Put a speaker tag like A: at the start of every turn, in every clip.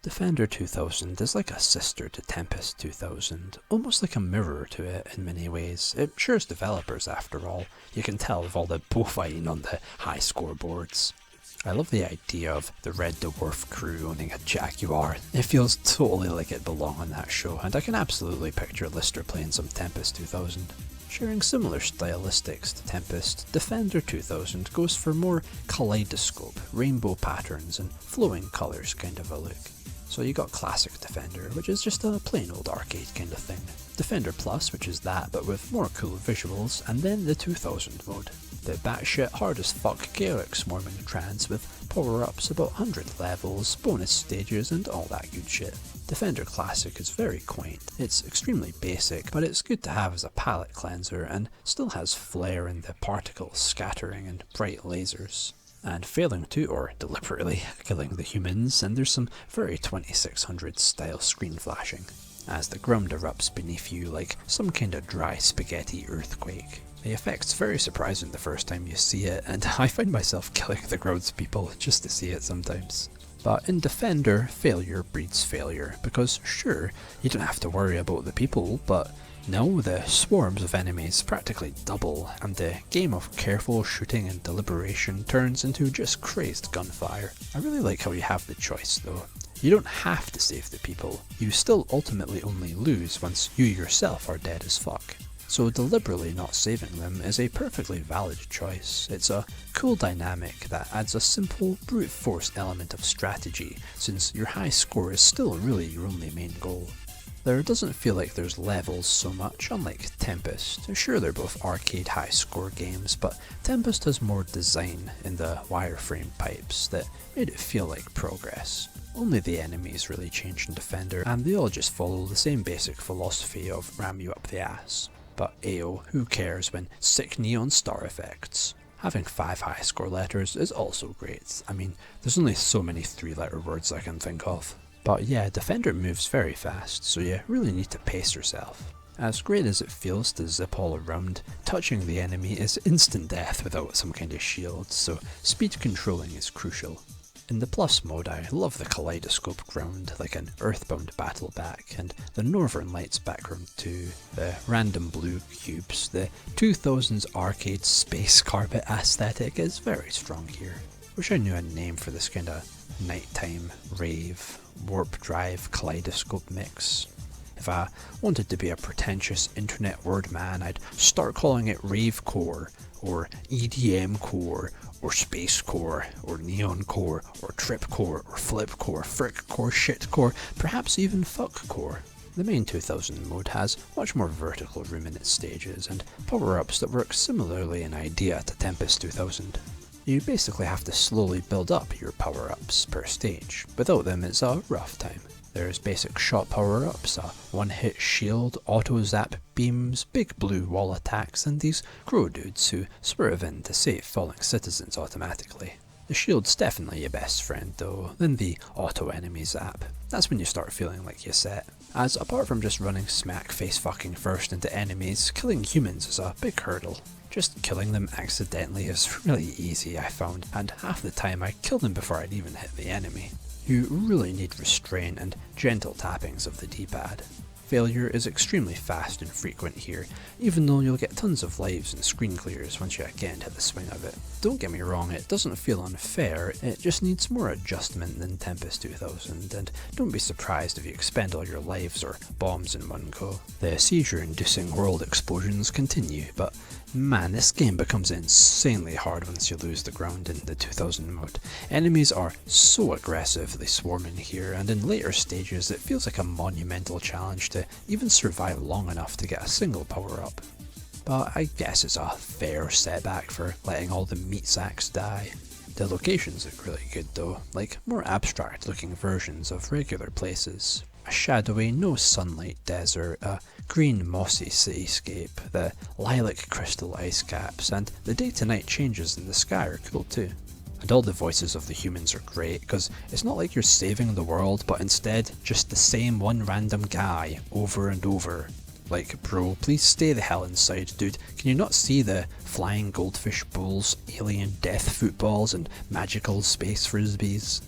A: Defender 2000 is like a sister to Tempest 2000, almost like a mirror to it in many ways. It shares developers after all, you can tell with all the bullfighting on the high scoreboards. I love the idea of the Red Dwarf crew owning a Jaguar. It feels totally like it belonged on that show, and I can absolutely picture Lister playing some Tempest 2000. Sharing similar stylistics to Tempest, Defender 2000 goes for more kaleidoscope, rainbow patterns and flowing colours kind of a look. So you got Classic Defender, which is just a plain old arcade kind of thing. Defender Plus, which is that but with more cool visuals, and then the 2000 mode. The batshit hard as fuck chaotic swarming trance with power-ups about 100 levels, bonus stages and all that good shit. Defender Classic is very quaint. It's extremely basic, but it's good to have as a palette cleanser and still has flair in the particle scattering and bright lasers. And failing to, or deliberately, killing the humans, and there's some very 2600 style screen flashing, as the ground erupts beneath you like some kind of dry spaghetti earthquake. The effect's very surprising the first time you see it, and I find myself killing the grounds people just to see it sometimes. But in Defender, failure breeds failure, because sure, you don't have to worry about the people, but no, the swarms of enemies practically double, and the game of careful shooting and deliberation turns into just crazed gunfire. I really like how you have the choice though. You don't have to save the people, you still ultimately only lose once you yourself are dead as fuck. So deliberately not saving them is a perfectly valid choice. It's a cool dynamic that adds a simple brute force element of strategy, since your high score is still really your only main goal. There doesn't feel like there's levels so much, unlike Tempest. Sure, they're both arcade high score games, but Tempest has more design in the wireframe pipes that made it feel like progress. Only the enemies really changed in Defender, and they all just follow the same basic philosophy of ram you up the ass. But ayo, who cares when sick neon star effects? Having 5 high score letters is also great. I mean, there's only so many 3-letter words I can think of. But yeah, Defender moves very fast, so you really need to pace yourself. As great as it feels to zip all around, touching the enemy is instant death without some kind of shield, so speed controlling is crucial. In the Plus mode, I love the kaleidoscope ground, like an Earthbound battle back, and the Northern Lights background too, the random blue cubes, the 2000s arcade space carpet aesthetic is very strong here. Wish I knew a name for this kind of nighttime rave, warp drive kaleidoscope mix. If I wanted to be a pretentious internet word man, I'd start calling it rave core, or EDM core, or space core, or neon core, or trip core, or flip core, frick core, shit core, perhaps even fuck core. The main 2000 mode has much more vertical room in its stages, and power-ups that work similarly in idea to Tempest 2000. You basically have to slowly build up your power-ups per stage. Without them it's a rough time. There's basic shot power-ups, a one-hit shield, auto-zap beams, big blue wall attacks, and these crow dudes who swerve in to save falling citizens automatically. The shield's definitely your best friend though, then the auto-enemy zap. That's when you start feeling like you're set. As apart from just running smack face fucking first into enemies, killing humans is a big hurdle. Just killing them accidentally is really easy, I found, and half the time I kill them before I'd even hit the enemy. You really need restraint and gentle tappings of the D-pad. Failure is extremely fast and frequent here, even though you'll get tons of lives and screen clears once you again hit the swing of it. Don't get me wrong, it doesn't feel unfair, it just needs more adjustment than Tempest 2000, and don't be surprised if you expend all your lives or bombs in one go. The seizure-inducing world explosions continue, but man, this game becomes insanely hard once you lose the ground in the 2000 mode. Enemies are so aggressively swarming here, and in later stages it feels like a monumental challenge to even survive long enough to get a single power-up. But I guess it's a fair setback for letting all the meat sacks die. The locations look really good though, like more abstract looking versions of regular places. A shadowy, no sunlight desert, a green mossy cityscape, the lilac crystal ice caps, and the day to night changes in the sky are cool too. And all the voices of the humans are great, because it's not like you're saving the world, but instead just the same one random guy over and over. Like, bro, please stay the hell inside, dude. Can you not see the flying goldfish bowls, alien death footballs, and magical space frisbees?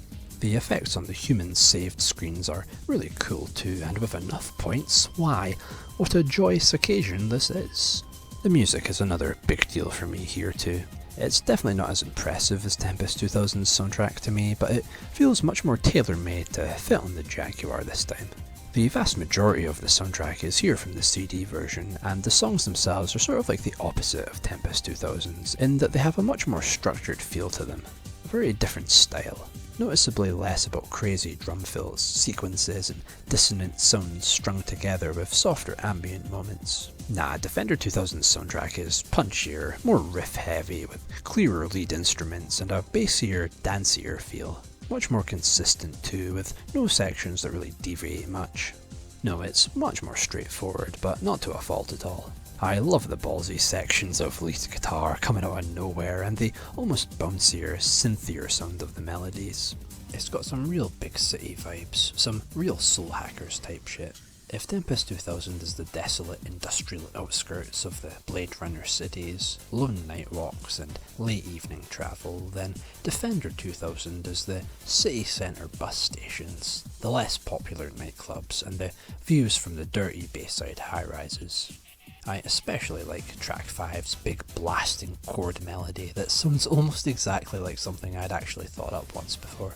A: The effects on the human saved screens are really cool too, and with enough points, why, what a joyous occasion this is. The music is another big deal for me here too. It's definitely not as impressive as Tempest 2000's soundtrack to me, but it feels much more tailor-made to fit on the Jaguar this time. The vast majority of the soundtrack is here from the CD version, and the songs themselves are sort of like the opposite of Tempest 2000's, in that they have a much more structured feel to them. A very different style. Noticeably less about crazy drum fills, sequences, and dissonant sounds strung together with softer ambient moments. Nah, Defender 2000's soundtrack is punchier, more riff heavy, with clearer lead instruments and a bassier, dancier feel. Much more consistent too, with no sections that really deviate much. No, it's much more straightforward, but not to a fault at all. I love the ballsy sections of lead guitar coming out of nowhere and the almost bouncier, synthier sound of the melodies. It's got some real big city vibes, some real Soul Hackers type shit. If Tempest 2000 is the desolate industrial outskirts of the Blade Runner cities, lone night walks and late evening travel, then Defender 2000 is the city centre bus stations, the less popular nightclubs and the views from the dirty Bayside high-rises. I especially like track 5's big blasting chord melody that sounds almost exactly like something I'd actually thought up once before.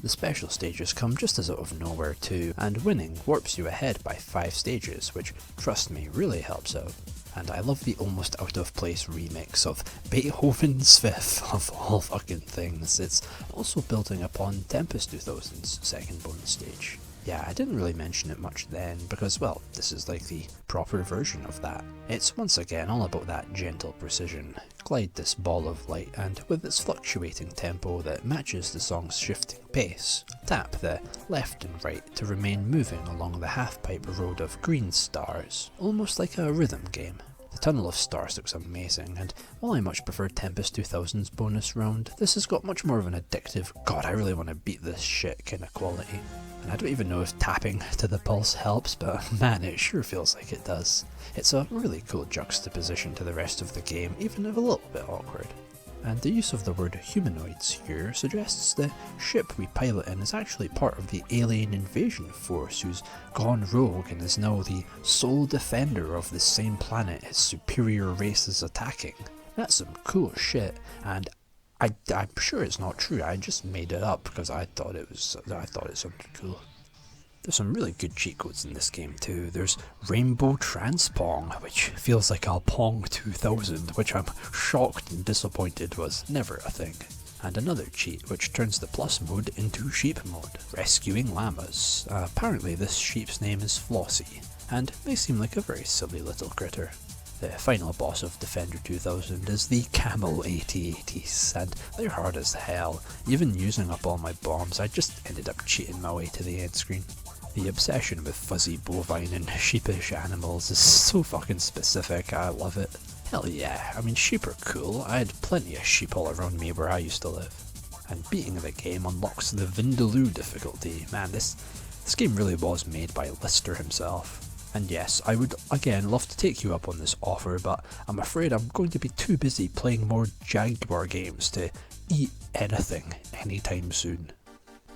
A: The special stages come just as out of nowhere too, and winning warps you ahead by 5 stages, which, trust me, really helps out. And I love the almost out of place remix of Beethoven's Fifth of all fucking things. It's also building upon Tempest 2000's second bonus stage. Yeah, I didn't really mention it much then, because, well, this is like the proper version of that. It's once again all about that gentle precision. Glide this ball of light, and with its fluctuating tempo that matches the song's shifting pace, tap the left and right to remain moving along the half-pipe road of green stars, almost like a rhythm game. The Tunnel of Stars looks amazing, and while I much prefer Tempest 2000's bonus round, this has got much more of an addictive, God I really want to beat this shit kind of quality. And I don't even know if tapping to the pulse helps, but man, it sure feels like it does. It's a really cool juxtaposition to the rest of the game, even if a little bit awkward. And the use of the word humanoids here suggests the ship we pilot in is actually part of the alien invasion force who's gone rogue and is now the sole defender of the same planet his superior race is attacking. That's some cool shit, and I'm sure it's not true. I just made it up because I thought it sounded cool. There's some really good cheat codes in this game too. There's Rainbow Transpong, which feels like a Pong 2000, which I'm shocked and disappointed was never a thing. And another cheat which turns the plus mode into sheep mode, rescuing llamas. Apparently this sheep's name is Flossie, and they seem like a very silly little critter. The final boss of Defender 2000 is the Camel AT-ATs, and they're hard as hell. Even using up all my bombs, I just ended up cheating my way to the end screen. The obsession with fuzzy bovine and sheepish animals is so fucking specific, I love it. Hell yeah, I mean sheep are cool, I had plenty of sheep all around me where I used to live. And beating the game unlocks the Vindaloo difficulty. Man, this game really was made by Lister himself. And yes, I would again love to take you up on this offer, but I'm afraid I'm going to be too busy playing more Jaguar games to eat anything anytime soon.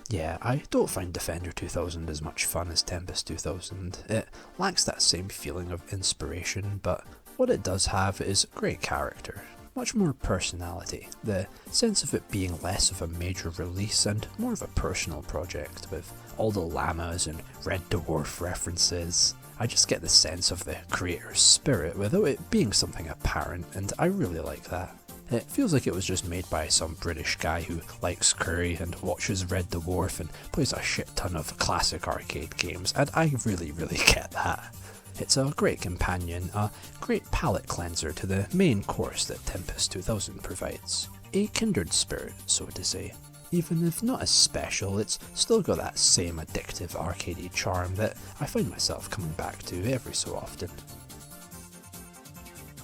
A: Yeah, I don't find Defender 2000 as much fun as Tempest 2000. It lacks that same feeling of inspiration, but what it does have is great character, much more personality, the sense of it being less of a major release and more of a personal project, with all the llamas and Red Dwarf references. I just get the sense of the creator's spirit without it being something apparent, and I really like that. It feels like it was just made by some British guy who likes curry and watches Red Dwarf and plays a shit ton of classic arcade games, and I really get that. It's a great companion, a great palate cleanser to the main course that Tempest 2000 provides. A kindred spirit, so to say. Even if not as special, it's still got that same addictive arcadey charm that I find myself coming back to every so often.